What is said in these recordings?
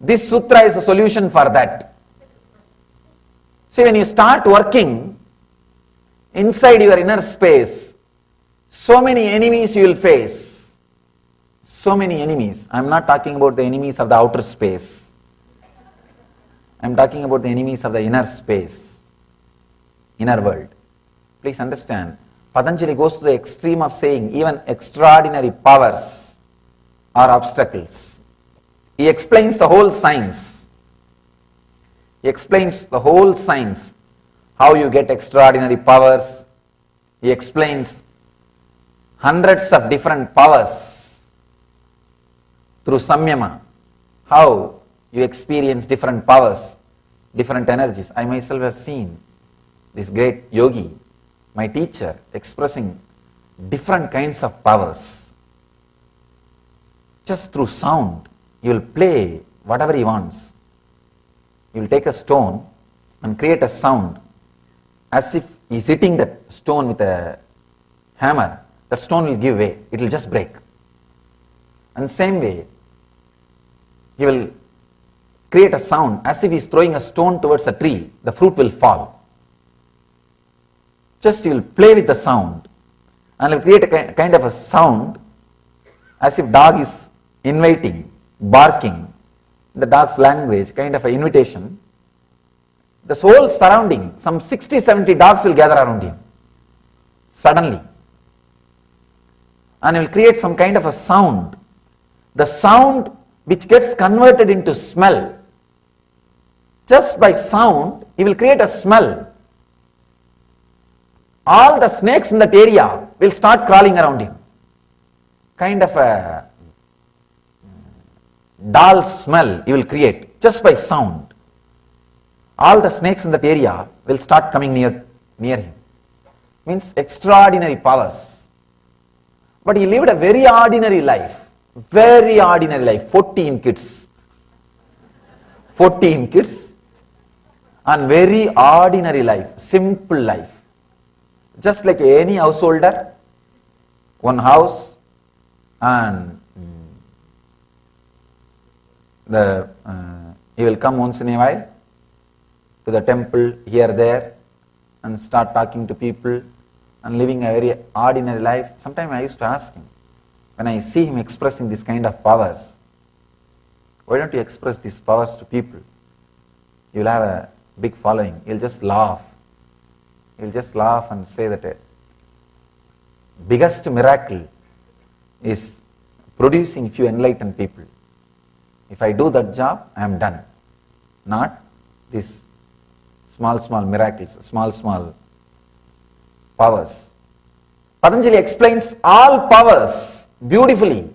This sutra is a solution for that. See, when you start working inside your inner space, so many enemies you will face. So many enemies. I am not talking about the enemies of the outer space. I am talking about the enemies of the inner space, inner world. Please understand, Patanjali goes to the extreme of saying even extraordinary powers are obstacles. He explains the whole science. He explains the whole science, how you get extraordinary powers. He explains hundreds of different powers through samyama, how you experience different powers, different energies. I myself have seen this great yogi, my teacher, expressing different kinds of powers. Just through sound, he will play whatever he wants. He will take a stone and create a sound as if he is hitting that stone with a hammer. That stone will give way, it will just break. And same way, he will create a sound as if he is throwing a stone towards a tree, the fruit will fall. Just he will play with the sound and he will create a kind of a sound as if dog is inviting, barking, the dog's language, kind of an invitation. This whole surrounding, some 60-70 dogs will gather around him suddenly, and he will create some kind of a sound. The sound which gets converted into smell. Just by sound, he will create a smell. All the snakes in that area will start crawling around him. Kind of a dull smell he will create just by sound. All the snakes in that area will start coming near him. Means extraordinary powers. But he lived a very ordinary life. 14 kids. 14 kids and very ordinary life, simple life. Just like any householder, one house, and he will come once in a while to the temple here there and start talking to people and living a very ordinary life. Sometimes I used to ask him, when I see him expressing this kind of powers, why don't you express these powers to people? You will have a big following. He'll just laugh. He'll just laugh and say that the biggest miracle is producing few enlightened people. If I do that job, I am done. Not these small miracles, small powers. Patanjali explains all powers beautifully,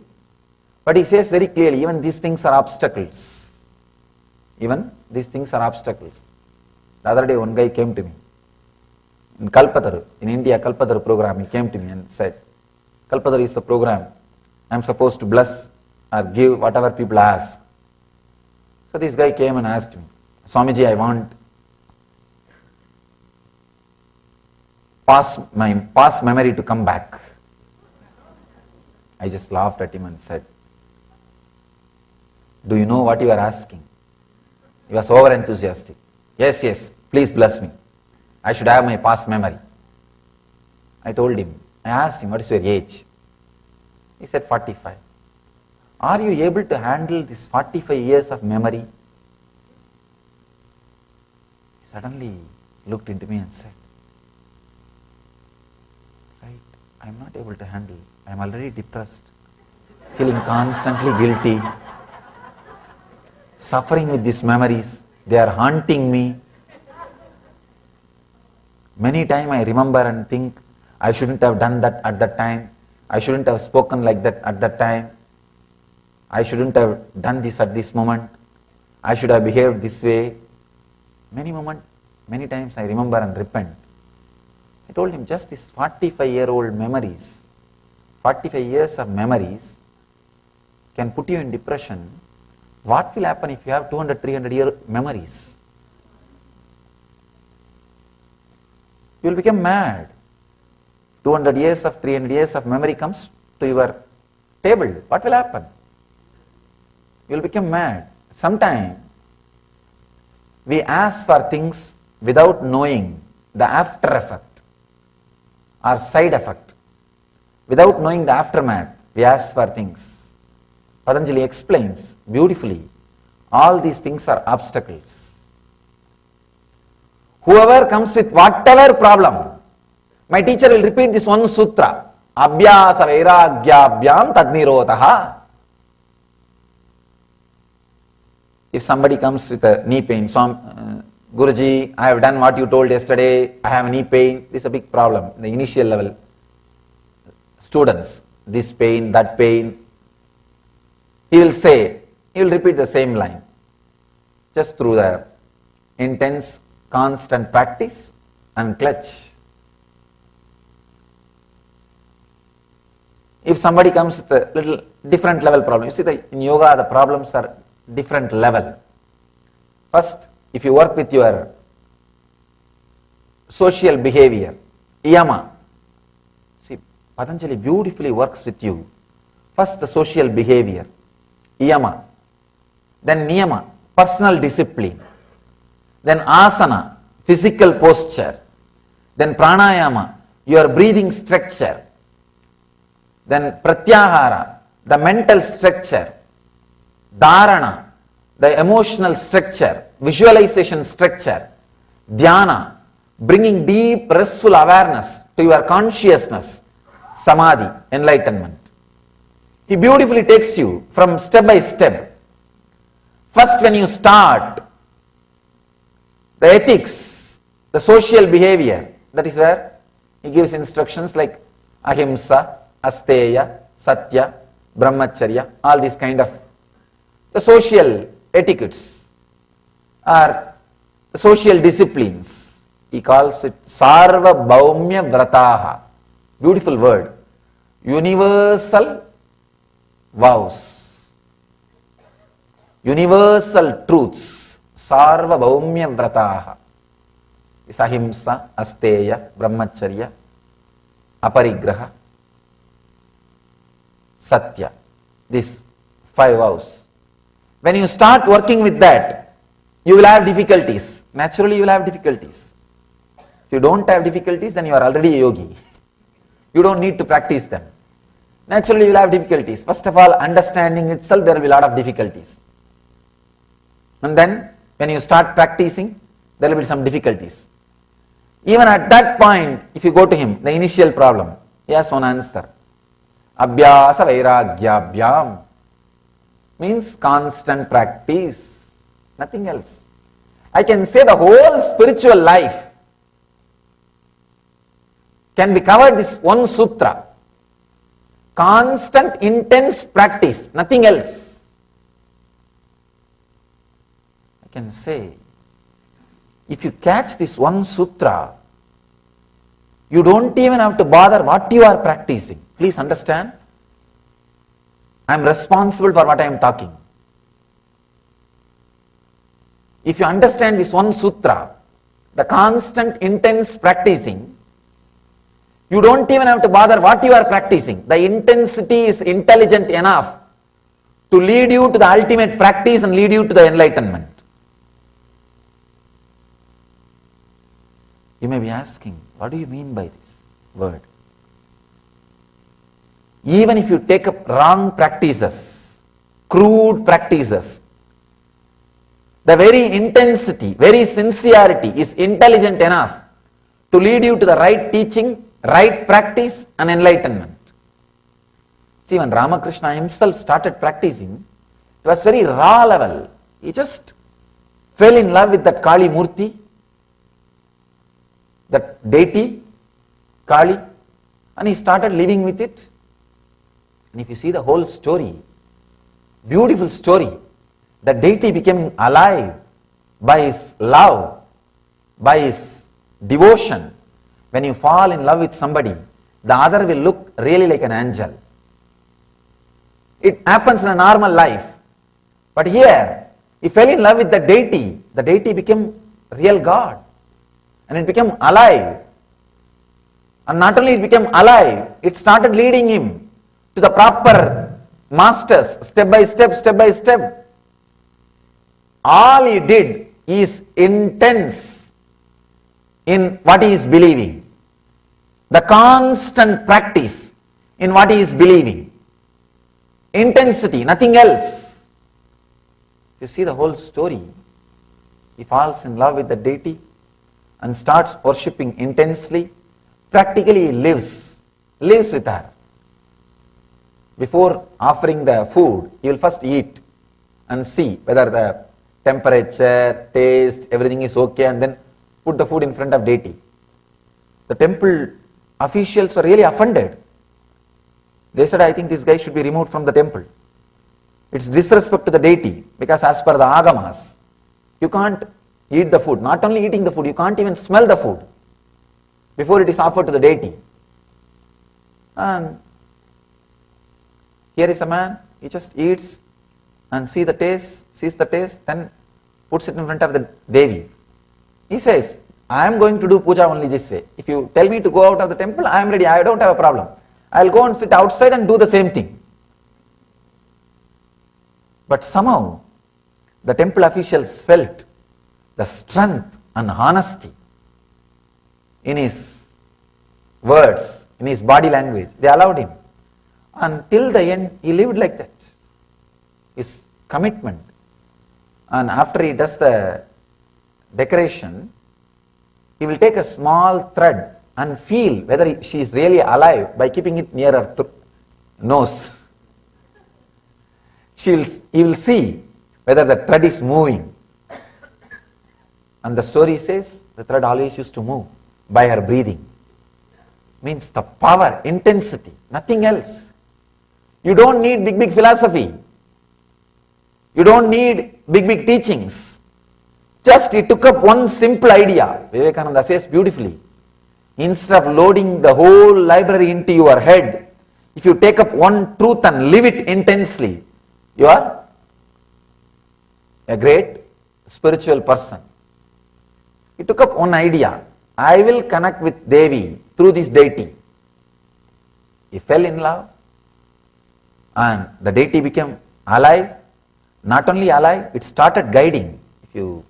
but he says very clearly, even these things are obstacles. Even these things are obstacles. The other day one guy came to me, in Kalpataru, in India, Kalpataru program, he came to me and said, Kalpataru is the program, I am supposed to bless or give whatever people ask. So this guy came and asked me, Swamiji, I want my past memory to come back. I just laughed at him and said, do you know what you are asking? He was over enthusiastic. Yes, please bless me. I should have my past memory. I told him, I asked him, what is your age? He said 45. Are you able to handle this 45 years of memory? He suddenly looked into me and said, right, I am not able to handle. I am already depressed, feeling constantly guilty, suffering with these memories. They are haunting me. Many times I remember and think, I shouldn't have done that at that time. I shouldn't have spoken like that at that time. I shouldn't have done this at this moment. I should have behaved this way. Many times I remember and repent. I told him, just this 45-year-old memories, 45 years of memories can put you in depression. What will happen if you have 200, 300-year memories? You will become mad. 200 years of, 300 years of memory comes to your table. What will happen? You will become mad. sometimes we ask for things without knowing the after effect or side effect. Without knowing the aftermath, we ask for things. Patanjali explains beautifully, all these things are obstacles. Whoever comes with whatever problem, my teacher will repeat this one sutra, Abhyasa Vairagyabhyam Tadnirotaha. If somebody comes with a knee pain, Guruji, I have done what you told yesterday, I have knee pain, this is a big problem. The initial level students, this pain, that pain, he will repeat the same line. Just through the intense, constant practice and clutch. If somebody comes with a little different level problem, you see in yoga the problems are different level. First, if you work with your social behavior, yama, see Patanjali beautifully works with you. First the social behavior, yama, then niyama, personal discipline, then asana, physical posture, then pranayama, your breathing structure, then pratyahara, the mental structure, dharana, the emotional structure, visualization structure, dhyana, bringing deep restful awareness to your consciousness, samadhi, enlightenment. He beautifully takes you from step by step. First, when you start, the ethics, the social behavior, that is where he gives instructions like ahimsa, asteya, satya, brahmacharya, all these kind of the social etiquettes or the social disciplines. He calls it sarva bhaumya vrataha. Beautiful word. Universal vows. Universal truths. Sarva bhaumya vrataha. Is ahimsa, asteya, brahmacharya, aparigraha, satya. These 5 vows. When you start working with that, you will have difficulties. Naturally, you will have difficulties. If you don't have difficulties, then you are already a yogi. You don't need to practice them. Naturally, you will have difficulties. First of all, understanding itself, there will be a lot of difficulties. And then, when you start practicing, there will be some difficulties. Even at that point, if you go to him, the initial problem, he has one answer. Abhyasa Vairagyabhyam. Means constant practice, nothing else. I can say the whole spiritual life can be covered this one sutra. Constant, intense practice, nothing else. I can say, if you catch this one sutra, you don't even have to bother what you are practicing. Please understand. I am responsible for what I am talking. If you understand this one sutra, the constant intense practicing, you don't even have to bother what you are practicing. The intensity is intelligent enough to lead you to the ultimate practice and lead you to the enlightenment. You may be asking, what do you mean by this word? Even if you take up wrong practices, crude practices, the very intensity, very sincerity is intelligent enough to lead you to the right teaching, right practice and enlightenment. See, when Ramakrishna himself started practicing, it was very raw level. He just fell in love with that Kali Murti, that deity, Kali, and he started living with it. And if you see the whole story, beautiful story, the deity became alive by his love, by his devotion. When you fall in love with somebody, the other will look really like an angel. It happens in a normal life. But here, he fell in love with the deity became real God. And it became alive. And not only it became alive, it started leading him to the proper masters, step by step, step by step. all he did is intense in what he is believing. The constant practice in what he is believing. Intensity, nothing else. You see the whole story. He falls in love with the deity and starts worshipping intensely. Practically he lives with her. Before offering the food, he will first eat and see whether the temperature, taste, everything is okay, and then put the food in front of deity. The temple officials were really offended. They said, I think this guy should be removed from the temple. It's disrespect to the deity, because as per the agamas, you can't eat the food. Not only eating the food, you can't even smell the food before it is offered to the deity. And here is a man, he just eats and sees the taste, then puts it in front of the Devi. He says, I am going to do puja only this way. If you tell me to go out of the temple, I am ready, I don't have a problem. I will go and sit outside and do the same thing. But somehow, the temple officials felt the strength and honesty in his words, in his body language. They allowed him. Until the end, he lived like that. His commitment. And after he does the decoration, he will take a small thread and feel whether she is really alive by keeping it near her nose. He will see whether the thread is moving. And the story says the thread always used to move by her breathing. Means the power, intensity, nothing else. You don't need big philosophy. You don't need big teachings. Just he took up one simple idea. Vivekananda says beautifully. Instead of loading the whole library into your head, if you take up one truth and live it intensely, you are a great spiritual person. He took up one idea. I will connect with Devi through this deity. He fell in love and the deity became alive. Not only alive, it started guiding. If you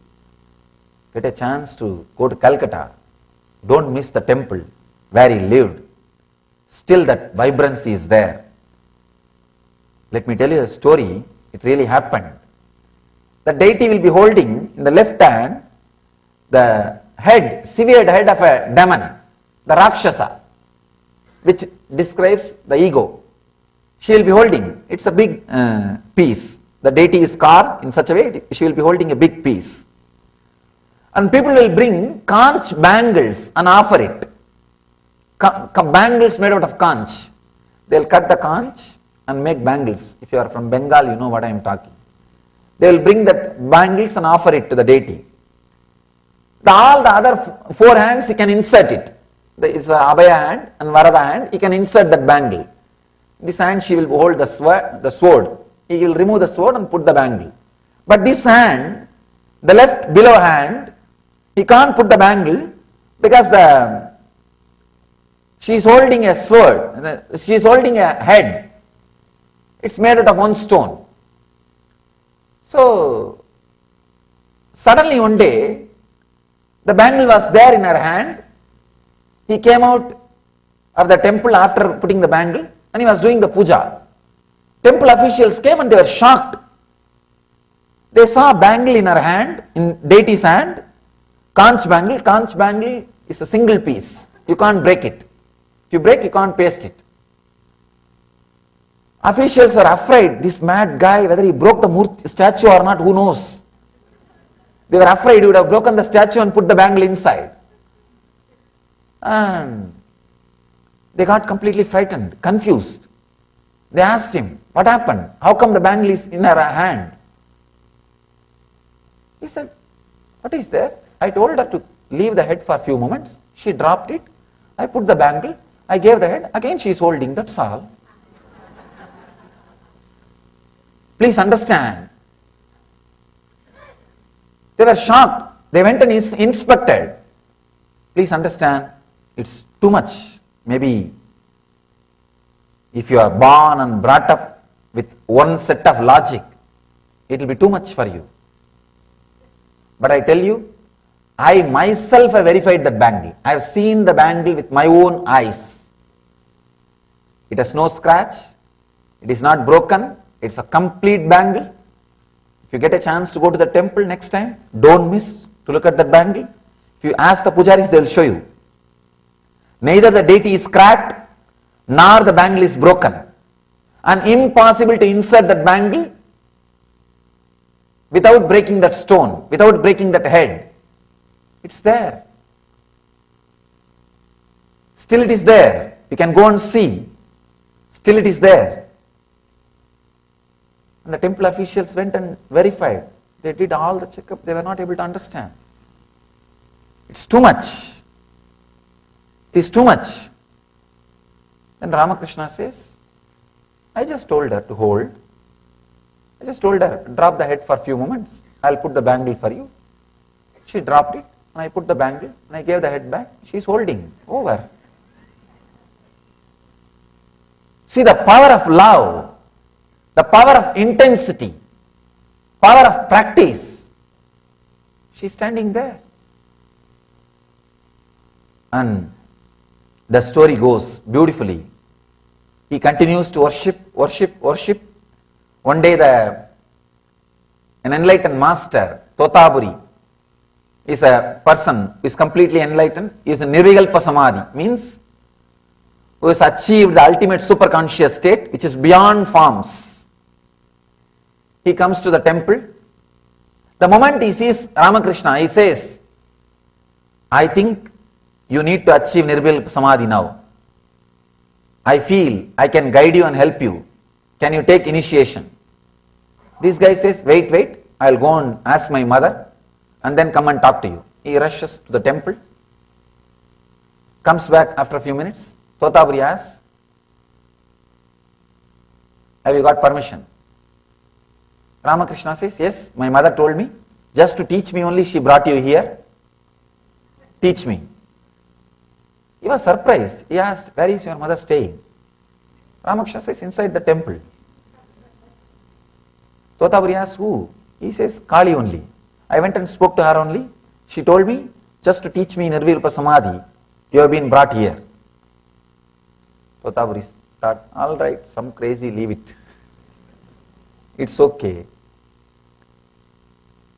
get a chance to go to Calcutta, don't miss the temple where he lived. Still that vibrancy is there. Let me tell you a story. It really happened. The deity will be holding in the left hand the head, severed head of a demon, the Rakshasa, which describes the ego. She will be holding, it's a big piece. The deity is carved in such a way, she will be holding a big piece. And people will bring conch bangles and offer it. Bangles made out of conch. They'll cut the conch and make bangles. If you are from Bengal, you know what I am talking. They will bring that bangles and offer it to the deity. All the other four hands, he can insert it. There is a Abhaya hand and Varada hand, he can insert that bangle. This hand she will hold the sword. He will remove the sword and put the bangle. But this hand, the left below hand, he can't put the bangle because she is holding a sword, she is holding a head. It's made out of one stone. So, suddenly one day, the bangle was there in her hand. He came out of the temple after putting the bangle and he was doing the puja. Temple officials came and they were shocked. They saw a bangle in her hand, in deity's hand, conch bangle. Conch bangle is a single piece. You can't break it. If you break, you can't paste it. Officials are afraid, this mad guy, whether he broke the statue or not, who knows. They were afraid he would have broken the statue and put the bangle inside. And they got completely frightened, confused. They asked him, what happened? How come the bangle is in her hand? He said, what is there? I told her to leave the head for a few moments. She dropped it. I put the bangle. I gave the head. Again she is holding. That's all. Please understand. They were shocked. They went and inspected. Please understand, it's too much. Maybe if you are born and brought up with one set of logic, it will be too much for you. But I tell you, I myself have verified that bangle. I have seen the bangle with my own eyes. It has no scratch. It is not broken. It's a complete bangle. If you get a chance to go to the temple next time, don't miss to look at that bangle. If you ask the pujaris, they will show you. Neither the deity is cracked, nor the bangle is broken. And impossible to insert that bangle without breaking that stone, without breaking that head. It's there. Still it is there. You can go and see. Still it is there. And the temple officials went and verified. They did all the checkup. They were not able to understand. It's too much. It is too much. Then Ramakrishna says, I just told her to hold. I just told her, drop the head for a few moments. I'll put the bangle for you. She dropped it, and I put the bangle, and I gave the head back. She's holding. Over. See the power of love, the power of intensity, power of practice. She's standing there. And the story goes beautifully. He continues to worship. One day an enlightened master, Totaburi, is a person who is completely enlightened, is a Nirvikalpa Samadhi, means who has achieved the ultimate superconscious state, which is beyond forms. He comes to the temple. The moment he sees Ramakrishna, he says, I think you need to achieve Nirvikalpa Samadhi now. I feel I can guide you and help you. Can you take initiation? This guy says, wait, I'll go and ask my mother and then come and talk to you. He rushes to the temple, comes back after a few minutes. Totaburi asks, have you got permission? Ramakrishna says, yes, my mother told me, just to teach me only she brought you here. Teach me. He was surprised. He asked, where is your mother staying? Ramakrishna says, inside the temple. Totaburi asks, who? He says, Kali only. I went and spoke to her only. She told me, just to teach me Nirvikalpa Samadhi, you have been brought here. Totaburi thought, all right, some crazy, leave it. It's okay.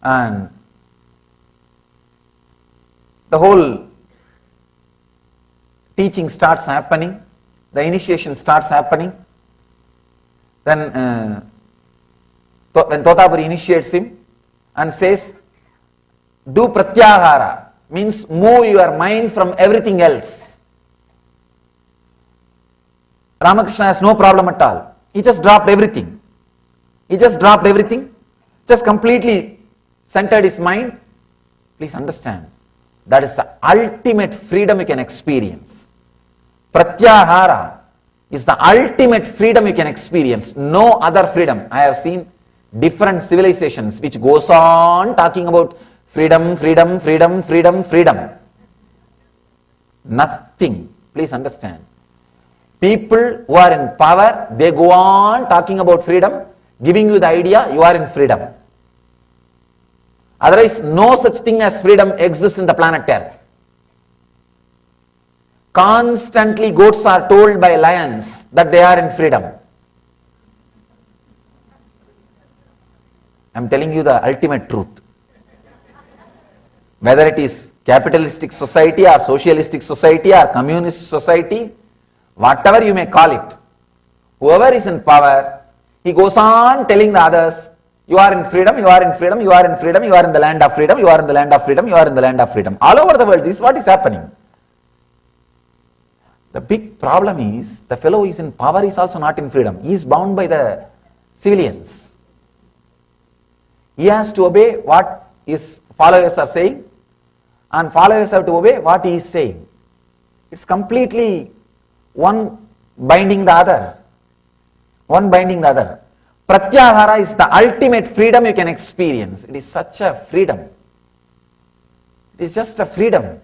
And the whole teaching starts happening, the initiation starts happening. Then when Totaburi initiates him and says, do pratyahara, means move your mind from everything else. Ramakrishna has no problem at all. He just dropped everything. Just completely centered his mind. Please understand, that is the ultimate freedom you can experience. Pratyahara is the ultimate freedom you can experience. No other freedom. I have seen different civilizations which goes on talking about freedom. Nothing. Please understand. People who are in power, they go on talking about freedom, giving you the idea you are in freedom. Otherwise, no such thing as freedom exists in the planet Earth. Constantly goats are told by lions that they are in freedom. I am telling you the ultimate truth. Whether it is capitalistic society or socialistic society or communist society, whatever you may call it, whoever is in power, he goes on telling the others, you are in freedom, you are in freedom, you are in freedom, you are in the land of freedom, you are in the land of freedom, you are in the land of freedom. All over the world, this is what is happening. The big problem is, the fellow who is in power is also not in freedom. He is bound by the civilians. He has to obey what his followers are saying, and followers have to obey what he is saying. It's completely one binding the other. Pratyahara is the ultimate freedom you can experience. It is such a freedom. It is just a freedom.